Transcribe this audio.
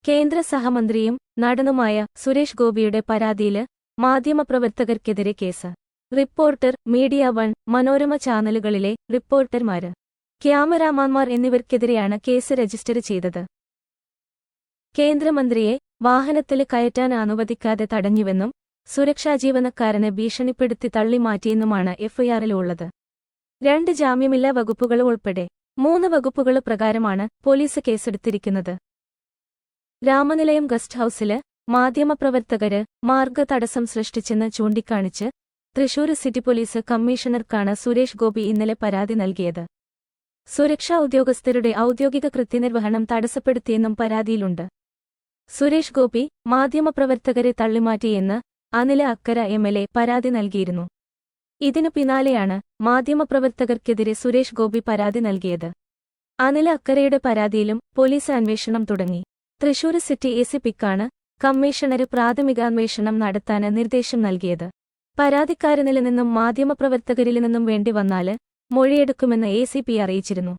കേന്ദ്ര സഹമന്ത്രിയും നടനുമായ സുരേഷ് ഗോപിയുടെ പരാതിയില് മാധ്യമപ്രവർത്തകർക്കെതിരെ case. Reporter, media one, Manorama ചാനലുകളിലെ റിപ്പോർട്ടർമാര്, ക്യാമറാമാൻമാർ എന്നിവർക്കെതിരെയാണ് കേസ് രജിസ്റ്റർ ചെയ്തത്. കേന്ദ്രമന്ത്രിയെ വാഹനത്തില് കയറ്റാൻ അനുവദിക്കാതെ തടഞ്ഞുവെന്നും സുരക്ഷാ ജീവനക്കാരനെ ഭീഷണിപ്പെടുത്തി തള്ളിമാറ്റിയെന്നുമാണ് എഫ്ഐആറിൽ ഉള്ളത്. 2 ജാമ്യമില്ലാ വകുപ്പുകൾ ഉൾപ്പെടെ 3 വകുപ്പുകൾ പ്രകാരമാണ് പോലീസ് കേസെടുത്തിരിക്കുന്നത്. രാമനിലയം ഗസ്റ്റ് ഹൌസില് മാധ്യമപ്രവർത്തകര് മാർഗതടസ്സം സൃഷ്ടിച്ചെന്ന് ചൂണ്ടിക്കാണിച്ച് തൃശൂര് സിറ്റി പോലീസ് കമ്മീഷണർക്കാണ് സുരേഷ് ഗോപി ഇന്നലെ പരാതി നൽകിയത്. സുരക്ഷാ ഉദ്യോഗസ്ഥരുടെ ഔദ്യോഗിക കൃത്യനിർവഹണം തടസ്സപ്പെടുത്തിയെന്നും പരാതിയിലുണ്ട്. സുരേഷ് ഗോപി മാധ്യമപ്രവർത്തകരെ തള്ളിമാറ്റിയെന്ന് അനില അക്കര എംഎൽഎ പരാതി നൽകിയിരുന്നു. ഇതിനു പിന്നാലെയാണ് മാധ്യമപ്രവർത്തകർക്കെതിരെ സുരേഷ് ഗോപി പരാതി നൽകിയത്. അനില അക്കരയുടെ പരാതിയിലും പോലീസ് അന്വേഷണം തുടങ്ങി. തൃശൂര് സിറ്റി എസിപിക്കാണ് കമ്മീഷണര് പ്രാഥമികാന്വേഷണം നടത്താന് നിർദ്ദേശം നൽകിയത്. പരാതിക്കാരനില് നിന്നും മാധ്യമപ്രവർത്തകരില് നിന്നും വേണ്ടി വന്നാല് മൊഴിയെടുക്കുമെന്ന് എസിപി അറിയിച്ചിരുന്നു.